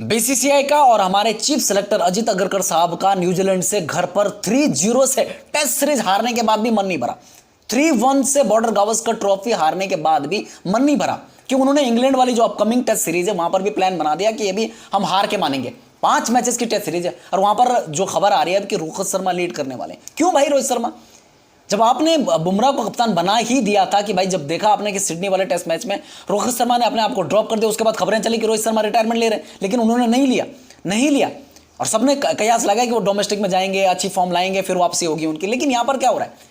BCCI का और हमारे चीफ सेलेक्टर अजित अग्रकर साहब का न्यूजीलैंड से घर पर 3-0 से टेस्ट सीरीज हारने के बाद भी मन नहीं भरा। 3-1 से बॉर्डर गावस्कर ट्रॉफी हारने के बाद भी मन नहीं भरा कि उन्होंने इंग्लैंड वाली जो अपकमिंग टेस्ट सीरीज है वहां पर भी प्लान बना दिया कि ये भी हम हार के मानेंगे। 5 मैचेस की टेस्ट सीरीज है और वहां पर जो खबर आ रही है कि रोहित शर्मा लीड करने वाले। क्यों भाई रोहित शर्मा? जब आपने बुमराह को कप्तान बना ही दिया था कि भाई जब देखा आपने कि सिडनी वाले टेस्ट मैच में रोहित शर्मा ने अपने आप को ड्रॉप कर दिया, उसके बाद खबरें चली कि रोहित शर्मा रिटायरमेंट ले रहे हैं, लेकिन उन्होंने नहीं लिया और सबने कयास लगाया कि वो डोमेस्टिक में जाएंगे, अच्छी फॉर्म लाएंगे, फिर वापसी होगी उनकी। लेकिन यहां पर क्या हो रहा है,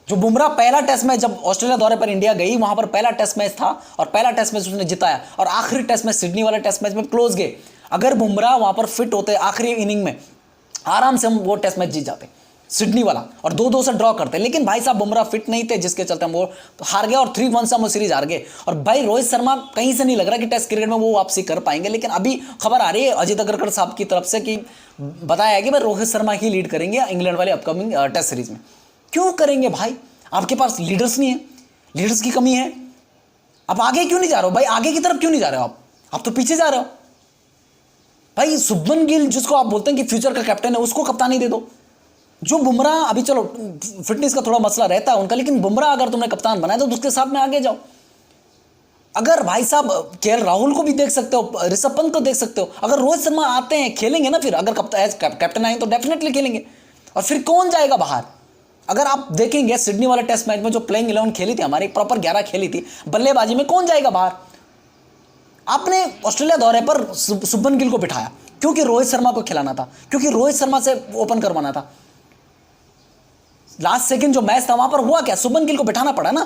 जो बुमराह पहला टेस्ट मैच जब ऑस्ट्रेलिया दौरे पर इंडिया गई वहां पर पहला टेस्ट मैच था और पहला टेस्ट मैच उसने जिताया और आखिरी टेस्ट मैच सिडनी वाले टेस्ट मैच में क्लोज गए। अगर बुमराह वहां पर फिट होते आखिरी इनिंग में आराम से हम वो टेस्ट मैच जीत जाते सिडनी वाला और 2-2 से ड्रॉ करते। लेकिन भाई साहब बुमराह फिट नहीं थे, जिसके चलते हम वो हार गए और 3-1 से हम सीरीज हार गए। और भाई रोहित शर्मा कहीं से नहीं लग रहा कि टेस्ट क्रिकेट में वो वापसी कर पाएंगे। लेकिन अभी खबर आ रही है अजित अग्रकर साहब की तरफ से कि बताया कि भाई रोहित शर्मा ही लीड करेंगे इंग्लैंड वाले अपकमिंग टेस्ट सीरीज में। क्यों करेंगे भाई? आपके पास लीडर्स नहीं है, लीडर्स की कमी है। आप आगे क्यों नहीं जा रहे हो भाई? आगे की तरफ क्यों नहीं जा रहे हो? आप तो पीछे जा रहे हो भाई। शुभमन गिल जिसको आप बोलते हैं कि फ्यूचर का कैप्टन है, उसको कप्तानी दे दो। जो बुमराह, अभी चलो फिटनेस का थोड़ा मसला रहता है उनका, लेकिन बुमराह अगर तुमने कप्तान बनाया तो उसके साथ में आगे जाओ। अगर भाई साहब केएल राहुल को भी देख सकते हो, ऋषभ पंत को देख सकते हो। अगर रोहित शर्मा आते हैं खेलेंगे ना, फिर अगर कैप्टन आए तो डेफिनेटली खेलेंगे। और फिर कौन जाएगा बाहर? अगर आप देखेंगे सिडनी वाले टेस्ट मैच में जो प्लेइंग 11 खेली थी हमारी, प्रॉपर 11 खेली थी, बल्लेबाजी में कौन जाएगा बाहर? आपने ऑस्ट्रेलिया दौरे पर शुभमन गिल को बिठाया क्योंकि रोहित शर्मा को खिलाना था, क्योंकि रोहित शर्मा से ओपन करवाना था। लास्ट सेकंड जो मैच था वहां पर हुआ क्या, शुभमन गिल को बिठाना पड़ा ना।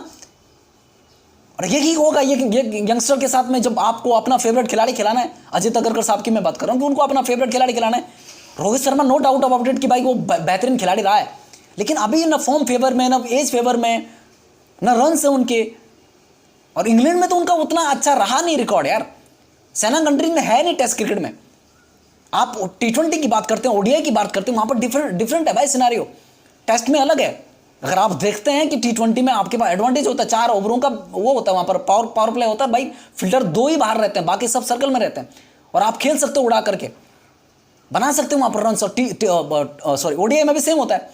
और यही होगा ये यंगस्टर के साथ में, जब आपको अपना फेवरेट खिलाड़ी खिलाना है। अजित अग्रकर साहब की मैं बात कर रहा हूं कि उनको अपना फेवरेट खिलाड़ी खिलाना है। Rohit Sharma no doubt of update कि भाई वो बेहतरीन खिलाड़ी रहा है, लेकिन अभी ना फॉर्म फेवर में, ना एज फेवर में, ना रन है उनके। और इंग्लैंड में तो उनका उतना अच्छा रहा नहीं रिकॉर्ड यार, सेना कंट्री में है नहीं टेस्ट क्रिकेट में। आप T20 की बात करते हैं, ओडीआई की बात करते हैं, वहां पर डिफरेंट है भाई सिनारियो। टेस्ट में अलग है। अगर आप देखते हैं कि T20 में आपके पास एडवांटेज होता है, 4 ओवरों का वो होता है, वहां पर पावर प्ले होता है भाई। फील्डर 2 ही बाहर रहते हैं, बाकी सब सर्कल में रहते हैं और आप खेल सकते हो उड़ा करके, बना सकते हो वहां पर रन। ओडीआई में भी सेम होता है,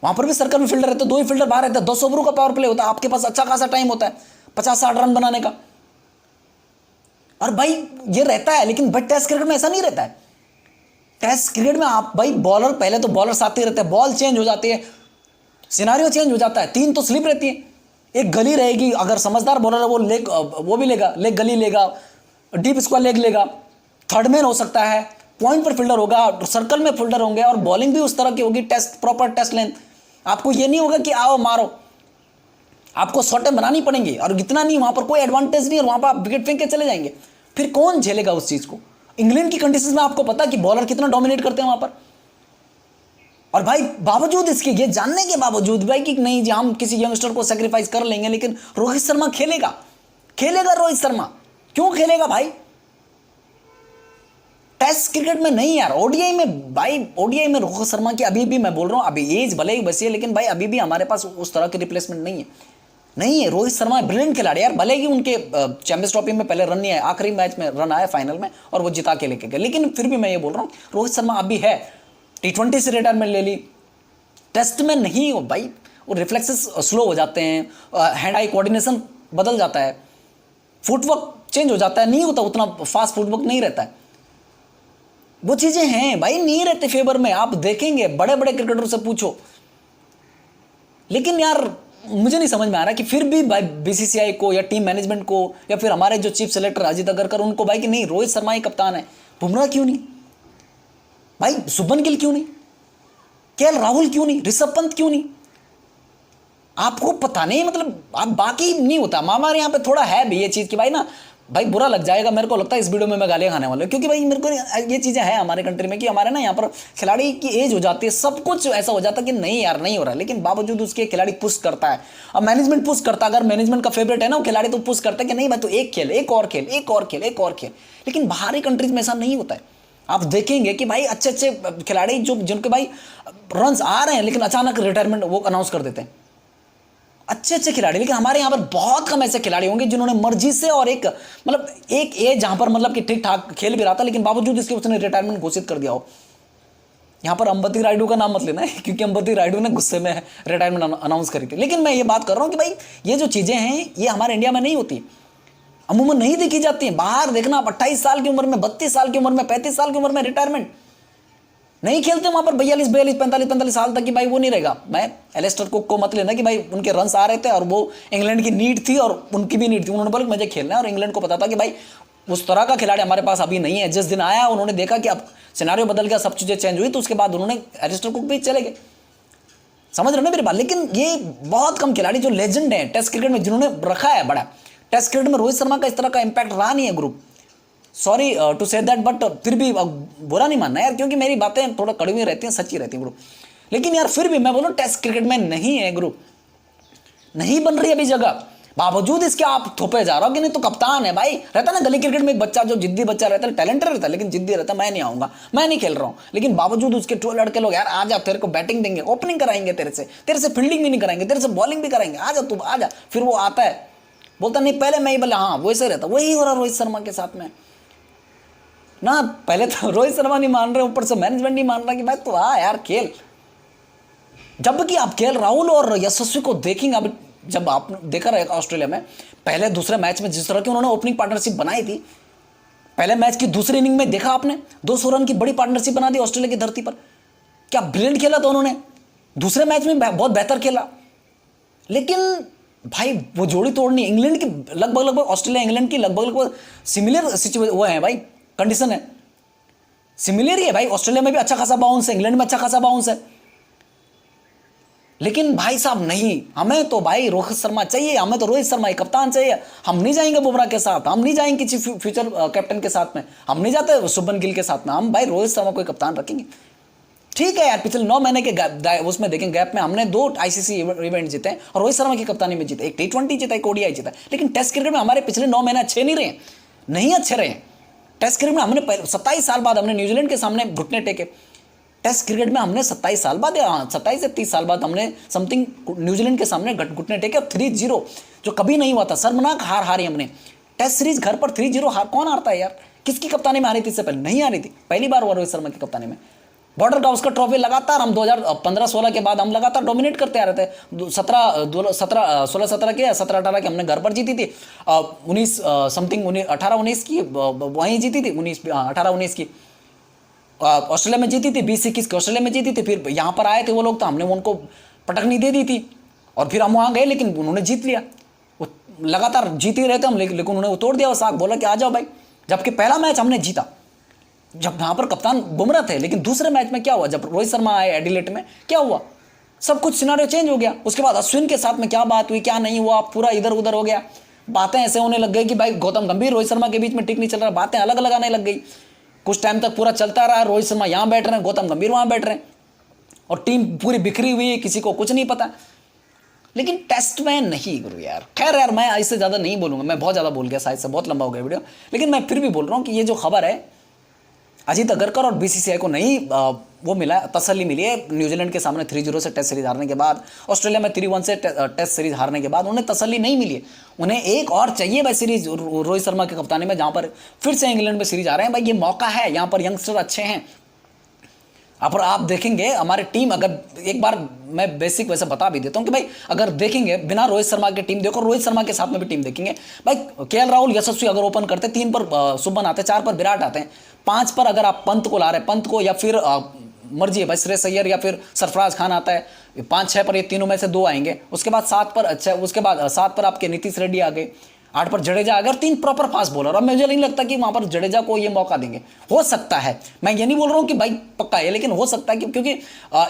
वहां पर भी सर्कल में फील्डर रहते हैं, 2 ही फील्डर बाहर रहते हैं, 10 ओवरों का पावर प्ले होता है, आपके पास अच्छा खासा टाइम होता है 50-60 रन बनाने का। और भाई ये रहता है, लेकिन भाई टेस्ट क्रिकेट में ऐसा नहीं रहता है। टेस्ट क्रिकेट में आप भाई बॉलर, पहले तो बॉलर आते रहते हैं, बॉल चेंज हो जाती है, सिनारियो चेंज हो जाता है। 3 तो स्लिप रहती है, एक गली रहेगी। अगर समझदार बॉलर है वो लेग, वो भी लेगा, लेग गली लेगा, डीप स्क्वायर लेग लेगा, थर्ड मैन हो सकता है, पॉइंट पर फील्डर होगा, सर्कल में फील्डर होंगे और बॉलिंग भी उस तरह की होगी, टेस्ट प्रॉपर टेस्ट लेंथ। आपको ये नहीं होगा कि आओ मारो, आपको शॉटें बनानी पड़ेंगी। और इतना नहीं, वहां पर कोई एडवांटेज नहीं है, वहां पर आप विकेट फेंक के चले जाएंगे। फिर कौन झेलेगा उस चीज को? इंग्लैंड की कंडीशंस में आपको पता है कि बॉलर कितना डोमिनेट करते हैं वहां पर। और भाई बावजूद इसके, ये जानने के बावजूद भाई कि नहीं जी हम किसी यंगस्टर को सेक्रीफाइस कर लेंगे, लेकिन रोहित शर्मा खेलेगा रोहित शर्मा। क्यों खेलेगा भाई? टेस्ट क्रिकेट में नहीं यार, ओडीआई में भाई, ओडीआई में रोहित शर्मा की अभी भी मैं बोल रहा हूं, अभी एज भले ही बसी है, लेकिन भाई अभी भी हमारे पास उस तरह की रिप्लेसमेंट नहीं है। रोहित शर्मा ब्रिलियंट खिलाड़ी यार, भले ही उनके चैंपियंस ट्रॉफी में पहले रन नहीं आए, आखिरी मैच में रन आया फाइनल में और वो जिता के लेके गए, लेकिन फिर भी मैं ये बोल रहा हूँ रोहित शर्मा अभी है। T20 से रिटायरमेंट ले ली, टेस्ट में नहीं हो भाई, वो रिफ्लेक्सेस स्लो हो जाते हैं, हैंड आई कोऑर्डिनेशन बदल जाता है, फुटवर्क चेंज हो जाता है, नहीं होता उतना फास्ट फुटवर्क नहीं रहता है। वो चीजें हैं भाई, नहीं रहते फेवर में। आप देखेंगे बड़े बड़े क्रिकेटरों से पूछो, लेकिन यार मुझे नहीं समझ में आ रहा कि फिर भी भाई बीसीसीआई को या टीम मैनेजमेंट को या फिर हमारे जो चीफ सेलेक्टर अजित अग्रकर, उनको भाई कि नहीं रोहित शर्मा ही कप्तान है। बुमराह क्यों नहीं भाई? शुभमन गिल क्यों नहीं? केएल राहुल क्यों नहीं? ऋषभ पंत क्यों नहीं? आपको पता नहीं, मतलब आप बाकी नहीं होता। हमारे यहाँ पे थोड़ा है भी ये चीज कि भाई ना, भाई बुरा लग जाएगा मेरे को लगता है इस वीडियो में मैं गालियां खाने वाला हूं, क्योंकि भाई मेरे को ये चीजें हैं हमारे कंट्री में कि हमारे ना यहाँ पर खिलाड़ी की एज हो जाती है, सब कुछ ऐसा हो जाता है कि नहीं यार नहीं हो रहा, लेकिन बावजूद उसके खिलाड़ी पुश करता है। अब मैनेजमेंट पुश करता है, अगर मैनेजमेंट का फेवरेट है ना वो खिलाड़ी, तो पुश करता है कि नहीं भाई तू एक खेल, एक और खेल, एक और खेल, एक और खेल। लेकिन बाहरी कंट्रीज में ऐसा नहीं होता है। आप देखेंगे कि भाई अच्छे अच्छे खिलाड़ी जो जिनके भाई रन आ रहे हैं, लेकिन अचानक रिटायरमेंट वो अनाउंस कर देते हैं। अच्छे अच्छे खिलाड़ी, लेकिन हमारे यहाँ पर बहुत कम ऐसे खिलाड़ी होंगे जिन्होंने मर्जी से और एक मतलब एक एज जहां पर मतलब कि ठीक ठाक खेल भी रहा था लेकिन बावजूद इसके उसने रिटायरमेंट घोषित कर दिया हो। यहाँ पर अंबती रायडू का नाम मत लेना है क्योंकि अंबती रायडू ने गुस्से में रिटायरमेंट अनाउंस करी थी। लेकिन मैं ये बात कर रहा हूँ कि भाई ये जो चीजें हैं ये हमारे इंडिया में नहीं होती, अमूमन नहीं देखी जाती है। बाहर देखना आप 28 साल की उम्र में, 32 साल की उम्र में, 35 साल की उम्र में रिटायरमेंट, नहीं खेलते वहां पर 42 42 45 साल तक की भाई वो नहीं रहेगा। मैं एलिस्टर कुक को मत लेना कि भाई उनके रन्स आ रहे थे और वो इंग्लैंड की नीड थी और उनकी भी नीड थी, उन्होंने बोला मुझे खेलना है और इंग्लैंड को पता था कि भाई उस तरह का खिलाड़ी हमारे पास अभी नहीं है। जिस दिन आया उन्होंने देखा कि अब सिनारियो बदल गया, सब चीजें चेंज हुई, तो उसके बाद उन्होंने एलिस्टर कुक भी चले गए। समझ रहे हो ना मेरी बात। लेकिन ये बहुत कम खिलाड़ी जो लेजेंड है टेस्ट क्रिकेट में जिन्होंने रखा है बड़ा, टेस्ट क्रिकेट में रोहित शर्मा का इस तरह का इंपैक्ट रहा नहीं है ग्रुप, सॉरी टू से दैट, बट फिर भी बुरा नहीं मानना यार क्योंकि मेरी बातें थोड़ा कड़वी रहती हैं, सच्ची रहती हैं ग्रुप। लेकिन यार फिर भी मैं बोलूं टेस्ट क्रिकेट में नहीं है ग्रुप, नहीं बन रही अभी जगह, बावजूद इसके आप थोपे जा रहा हो कि नहीं तो कप्तान है भाई। रहता ना गली क्रिकेट में एक बच्चा जो जिद्दी बच्चा रहता है, टैलेंटेड रहता है लेकिन जिद्दी रहता है, मैं नहीं आऊंगा, मैं नहीं खेल रहा हूं, लेकिन बावजूद उसके 2 लड़के लोग यार आ जा, तेरे को बैटिंग देंगे, ओपनिंग कराएंगे, तेरे से फील्डिंग भी नहीं कराएंगे, तेरे से बॉलिंग भी कराएंगे, आ जा तू आ जा। फिर वो आता है बोलता नहीं पहले मैं ही, बोला हाँ वैसे रहता। वही हो रहा रोहित शर्मा के साथ में ना, पहले तो रोहित शर्मा नहीं मान रहे, ऊपर से मैनेजमेंट नहीं मान रहा कि भाई तो हाँ यार खेल। जबकि आप केएल राहुल और यशस्वी को देखेंगे, अब जब आप देखा रहेगा ऑस्ट्रेलिया में पहले दूसरे मैच में जिस तरह की उन्होंने ओपनिंग पार्टनरशिप बनाई थी, पहले मैच की दूसरी इनिंग में देखा आपने 200 रन की बड़ी पार्टनरशिप बना दी ऑस्ट्रेलिया की धरती पर। क्या ब्रिलियंट खेला था उन्होंने, दूसरे मैच में बहुत बेहतर खेला। लेकिन भाई वो जोड़ी तोड़नी इंग्लैंड की लगभग ऑस्ट्रेलिया इंग्लैंड की लगभग सिमिलर सिचुएशन वो है भाई, कंडीशन है सिमिलर ही है भाई। ऑस्ट्रेलिया में भी अच्छा खासा बाउंस है, इंग्लैंड में अच्छा खासा बाउंस है, लेकिन भाई साहब नहीं, हमें तो भाई रोहित शर्मा चाहिए, हमें तो रोहित शर्मा ही कप्तान चाहिए। हम नहीं जाएंगे बुमराह के साथ, हम नहीं जाएंगे किसी फ्यूचर कैप्टन के साथ में, हम नहीं जाते शुभमन गिल के साथ में, हम भाई रोहित शर्मा को कप्तान रखेंगे। ठीक है यार, पिछले 9 महीने के उसमें देखें गैप में हमने 2 आईसीसी इवेंट जीते हैं और रोहित शर्मा की कप्तानी में जीते, एक T20 जीता, एक ODI जीता। लेकिन टेस्ट क्रिकेट में हमारे पिछले 9 महीने अच्छे नहीं रहे, नहीं अच्छे रहे। टेस्ट क्रिकेट में हमने 27 साल बाद हमने न्यूजीलैंड के सामने घुटने टेके। टेस्ट क्रिकेट में हमने 27 साल बाद, 27 से 30 साल बाद हमने समथिंग न्यूजीलैंड के सामने घुटने टेके। 3-0 जो कभी नहीं हुआ था, शर्मनाक हार हारी हमने। टेस्ट सीरीज घर पर 3-0 हार कौन हारता है यार? किसकी कप्तानी में हारी थी? इससे पहले नहीं हारी थी, पहली बार हुआ रोहित शर्मा की कप्तानी में। बॉर्डर गावस्कर ट्रॉफी लगातार हम 2015-16 के बाद हम लगातार डोमिनेट करते आ रहे थे। 16-17 के 17-18 की हमने घर पर जीती थी, 19 समथिंग 18-19 की वहीं जीती थी, 18-19 की ऑस्ट्रेलिया में जीती थी, 20-21 की ऑस्ट्रेलिया में जीती थी। फिर यहाँ पर आए थे वो लोग तो हमने उनको पटकनी दे दी थी और फिर हम वहाँ गए लेकिन उन्होंने जीत लिया। वो लगातार जीत ही रहे थे हम, लेकिन उन्होंने वो तोड़ दिया वो साग, बोला कि आ जाओ भाई। जबकि पहला मैच हमने जीता जब यहाँ पर कप्तान बुमराह थे, लेकिन दूसरे मैच में क्या हुआ, जब रोहित शर्मा आए एडिलेड में क्या हुआ, सब कुछ सिनारियो चेंज हो गया। उसके बाद अश्विन के साथ में क्या बात हुई क्या नहीं हुआ, पूरा इधर उधर हो गया। बातें ऐसे होने लग गई कि भाई गौतम गंभीर रोहित शर्मा के बीच में ठीक नहीं चल रहा, बातें अलग अलग आने लग गई। कुछ टाइम तक पूरा चलता रहा, रोहित शर्मा यहाँ बैठ रहे हैं, गौतम गंभीर वहाँ बैठ रहे हैं और टीम पूरी बिखरी हुई है, किसी को कुछ नहीं पता। लेकिन टेस्ट में नहीं गुरु यार। खैर यार, मैं इससे ज़्यादा नहीं बोलूँगा, मैं बहुत ज़्यादा बोल गया, शायद से बहुत लंबा हो गया वीडियो। लेकिन मैं फिर भी बोल रहा हूँ कि ये जो खबर है अजीत अगरकर और बीसीसीआई को नहीं वो मिला, तसल्ली मिली है न्यूजीलैंड के सामने 3-0 से टेस्ट सीरीज हारने के बाद, ऑस्ट्रेलिया में 3-1 से टेस्ट सीरीज हारने के बाद उन्हें तसल्ली नहीं मिली है। उन्हें एक और चाहिए भाई सीरीज रोहित शर्मा के कप्तानी में, जहाँ पर फिर से इंग्लैंड में सीरीज आ रहे हैं भाई, ये मौका है, यहाँ पर यंगस्टर अच्छे हैं। अब आप देखेंगे हमारी टीम, अगर एक बार मैं बेसिक वैसे बता भी देता हूं कि भाई अगर देखेंगे बिना रोहित शर्मा की टीम देखो, रोहित शर्मा के साथ में भी टीम देखेंगे भाई, केएल राहुल यशस्वी अगर ओपन करते, 3 पर शुभमन आते, 4 पर विराट आते हैं, 5 पर अगर आप पंत को ला रहे हैं, पंत को या फिर मर्जी है भाई श्रेयस अय्यर या फिर सरफराज खान आता है, 5-6 पर ये तीनों में से 2 आएंगे। उसके बाद 7 पर अच्छा, उसके बाद 7 पर आपके नीतीश रेड्डी आ गए, 8 पर जडेजा आ गए और 3 प्रॉपर फास्ट बॉलर। अब मुझे नहीं लगता कि वहां पर जडेजा को ये मौका देंगे। हो सकता है, मैं ये नहीं बोल रहा हूँ कि भाई पक्का है, लेकिन हो सकता है कि क्योंकि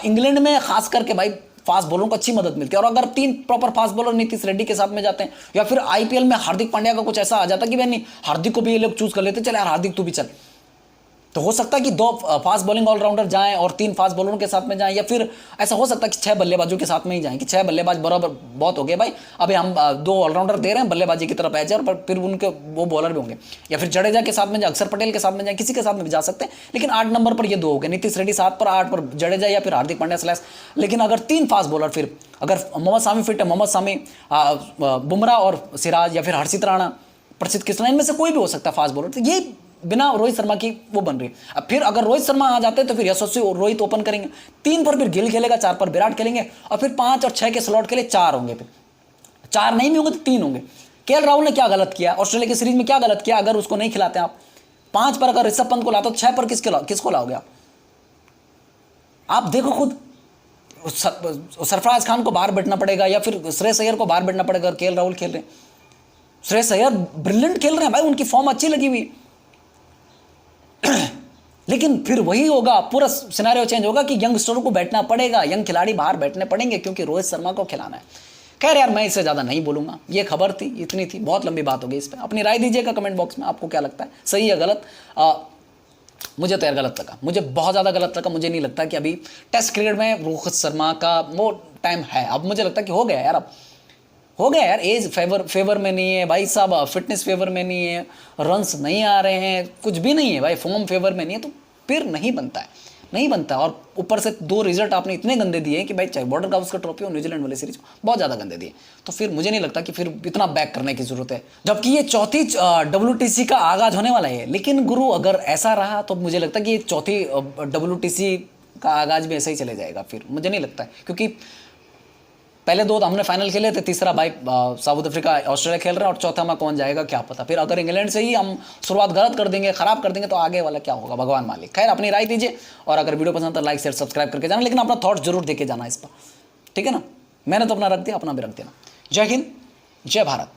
इंग्लैंड में खास करके भाई फास्ट बॉलरों को अच्छी मदद मिलती है। और अगर 3 proper fast bowler Nitish Reddy के साथ में जाते हैं, या फिर आईपीएल में हार्दिक पांड्या का कुछ ऐसा आ जाता कि भाई नहीं हार्दिक को भी ये लोग चूज कर लेते, चल यार हार्दिक तू भी चल, तो हो सकता है कि 2 फास्ट बॉलिंग ऑलराउंडर जाएं और 3 फास्ट बॉलरों के साथ में जाएं, या फिर ऐसा हो सकता है कि 6 बल्लेबाजों के साथ में ही जाएं, कि 6 बल्लेबाज बराबर बहुत हो गए भाई, अभी हम 2 ऑलराउंडर दे रहे हैं बल्लेबाजी की तरफ एज, और फिर उनके वो बॉलर भी होंगे, या फिर जडेजा के साथ में जाए, अक्षर पटेल के साथ में जाए, किसी के साथ में भी जा सकते हैं, लेकिन 8 नंबर पर ये 2 हो गए, नीतीश रेड्डी 7 पर, 8 पर जडेजा या फिर हार्दिक पांड्या स्लैश। लेकिन अगर 3 फास्ट बॉलर, फिर अगर मोहम्मद शामी फिट है, मोहम्मद शामी, बुमराह और सिराज, या फिर हर्षित राणा, प्रसिद्ध कृष्णा, इनमें से कोई भी हो सकता है फास्ट बॉलर, तो ये बिना रोहित शर्मा की वो बन रही है। अब फिर अगर रोहित शर्मा आ जाते हैं तो फिर यशस्वी और रोहित ओपन करेंगे, 3 पर फिर गिल खेलेगा, 4 पर विराट खेलेंगे, और फिर 5 और 6 के स्लॉट के लिए 4 होंगे, फिर 4 नहीं भी होंगे तो 3 होंगे। केएल राहुल ने क्या गलत किया ऑस्ट्रेलिया की सीरीज में, क्या गलत किया? अगर उसको नहीं खिलाते आप 5 पर, अगर ऋषभ पंत को लाते, 6 पर किसको लाओगे आप देखो खुद। सरफराज खान को बाहर बैठना पड़ेगा, या फिर श्रेयस अय्यर को बाहर बैठना पड़ेगा। केएल राहुल खेल रहे हैं, श्रेयस अय्यर ब्रिलियंट खेल रहे हैं भाई, उनकी फॉर्म अच्छी लगी हुई लेकिन फिर वही होगा, पूरा सिनेरियो चेंज होगा कि यंगस्टरों को बैठना पड़ेगा, यंग खिलाड़ी बाहर बैठने पड़ेंगे, क्योंकि रोहित शर्मा को खिलाना है। खैर यार, मैं इससे ज़्यादा नहीं बोलूंगा, ये खबर थी, इतनी थी, बहुत लंबी बात हो गई इस पर। अपनी राय दीजिएगा कमेंट बॉक्स में, आपको क्या लगता है, सही या गलत? मुझे तो यार गलत लगा, मुझे बहुत ज़्यादा गलत लगा। मुझे नहीं लगता कि अभी टेस्ट क्रिकेट में रोहित शर्मा का वो टाइम है। अब मुझे लगता है कि हो गया यार, अब हो गया यार, एज फेवर में नहीं है भाई साहब, फिटनेस फेवर में नहीं है, रन्स नहीं आ रहे हैं, कुछ भी नहीं है भाई, फॉर्म फेवर में नहीं है, तो फिर नहीं बनता है, नहीं बनता। और ऊपर से 2 रिजल्ट आपने इतने गंदे दिए कि भाई, चाहे बॉर्डर गावस्कर ट्रॉफी और न्यूजीलैंड वाली सीरीज बहुत ज़्यादा गंदे दिए, तो फिर मुझे नहीं लगता कि फिर इतना बैक करने की जरूरत है, जबकि ये चौथी WTC का आगाज होने वाला है। लेकिन गुरु, अगर ऐसा रहा तो मुझे लगता है कि ये चौथी WTC का आगाज भी ऐसा ही चले जाएगा, फिर मुझे नहीं लगता है, क्योंकि पहले 2 तो हमने फाइनल खेले थे, तीसरा भाई साउथ अफ्रीका ऑस्ट्रेलिया खेल रहा है, और चौथा में कौन जाएगा क्या पता। फिर अगर इंग्लैंड से ही हम शुरुआत गलत कर देंगे, खराब कर देंगे, तो आगे वाला क्या होगा भगवान मालिक। खैर, अपनी राय दीजिए, और अगर वीडियो पसंद तो लाइक शेयर सब्सक्राइब करके जाना, लेकिन अपना थॉट्स जरूर देके जाना इस पर, ठीक है ना। मैंने तो अपना रख दिया, अपना भी रख देना। जय हिंद, जय भारत।